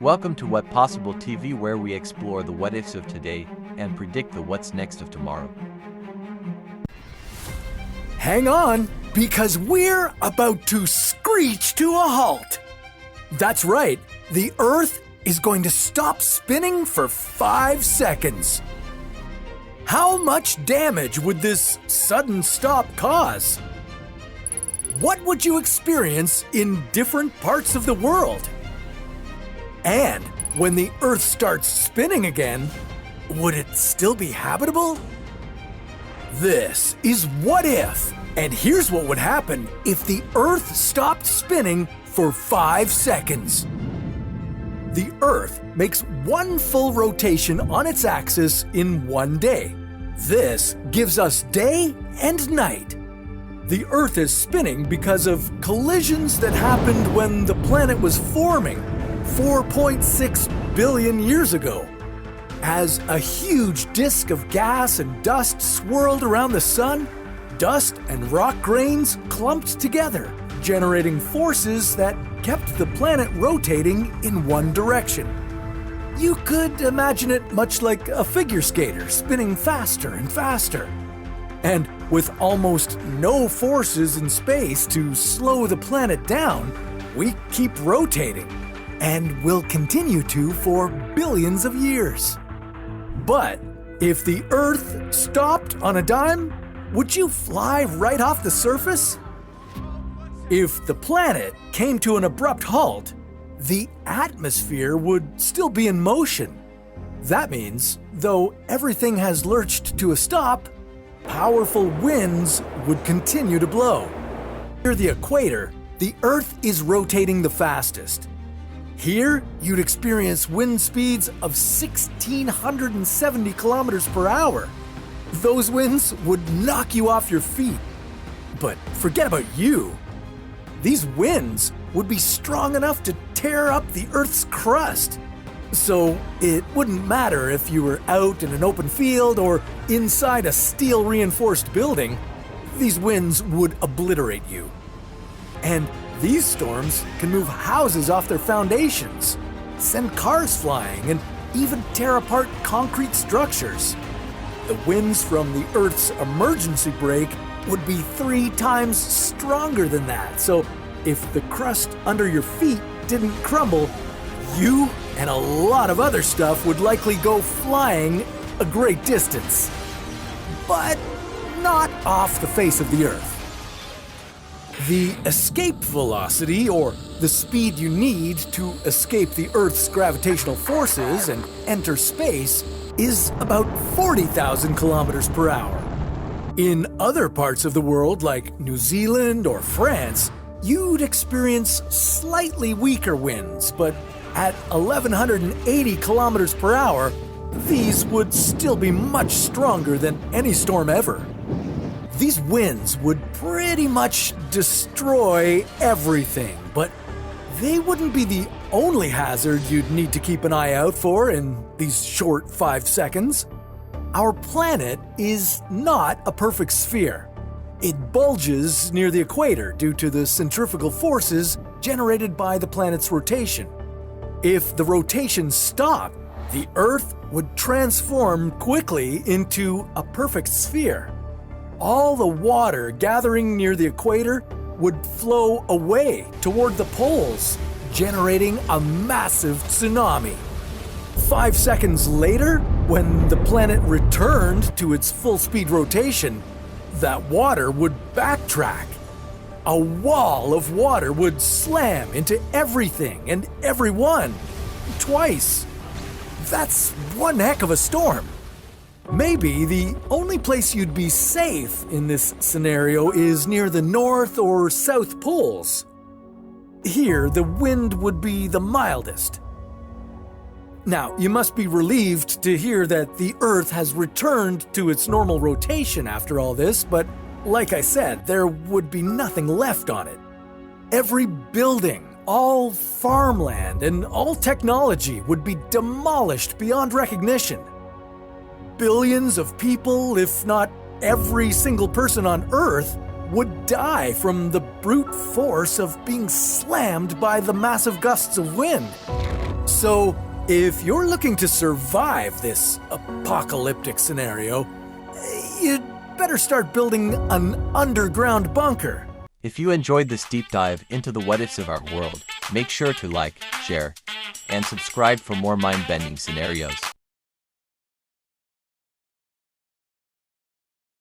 Welcome to What Possible TV, where we explore the what ifs of today and predict the what's next of tomorrow. Hang on, because we're about to screech to a halt. That's right, the Earth is going to stop spinning for 5 seconds. How much damage would this sudden stop cause? What would you experience in different parts of the world? And when the Earth starts spinning again, would it still be habitable? This is What If, and here's what would happen if the Earth stopped spinning for 5 seconds. The Earth makes one full rotation on its axis in one day. This gives us day and night. The Earth is spinning because of collisions that happened when the planet was forming 4.6 billion years ago. As a huge disk of gas and dust swirled around the sun, dust and rock grains clumped together, generating forces that kept the planet rotating in one direction. You could imagine it much like a figure skater spinning faster and faster. And with almost no forces in space to slow the planet down, we keep rotating, and will continue to for billions of years. But if the Earth stopped on a dime, would you fly right off the surface? If the planet came to an abrupt halt, the atmosphere would still be in motion. That means, though everything has lurched to a stop, powerful winds would continue to blow. Near the equator, the Earth is rotating the fastest. Here, you'd experience wind speeds of 1,670 kilometers per hour. Those winds would knock you off your feet. But forget about you. These winds would be strong enough to tear up the Earth's crust. So it wouldn't matter if you were out in an open field or inside a steel-reinforced building. These winds would obliterate you. And these storms can move houses off their foundations, send cars flying, and even tear apart concrete structures. The winds from the Earth's emergency brake would be 3 times stronger than that, so if the crust under your feet didn't crumble, you and a lot of other stuff would likely go flying a great distance. But not off the face of the Earth. The escape velocity, or the speed you need to escape the Earth's gravitational forces and enter space, is about 40,000 kilometers per hour. In other parts of the world, like New Zealand or France, you'd experience slightly weaker winds, but at 1,180 kilometers per hour, these would still be much stronger than any storm ever. These winds would pretty much destroy everything, but they wouldn't be the only hazard you'd need to keep an eye out for in these short 5 seconds. Our planet is not a perfect sphere. It bulges near the equator due to the centrifugal forces generated by the planet's rotation. If the rotation stopped, the Earth would transform quickly into a perfect sphere. All the water gathering near the equator would flow away toward the poles, generating a massive tsunami. 5 seconds later, when the planet returned to its full-speed rotation, that water would backtrack. A wall of water would slam into everything and everyone, twice. That's one heck of a storm. Maybe the only place you'd be safe in this scenario is near the North or South Poles. Here, the wind would be the mildest. Now, you must be relieved to hear that the Earth has returned to its normal rotation after all this, but like I said, there would be nothing left on it. Every building, all farmland, and all technology would be demolished beyond recognition. Billions of people, if not every single person on Earth, would die from the brute force of being slammed by the massive gusts of wind. So, if you're looking to survive this apocalyptic scenario, you'd better start building an underground bunker. If you enjoyed this deep dive into the what-ifs of our world, make sure to like, share, and subscribe for more mind-bending scenarios.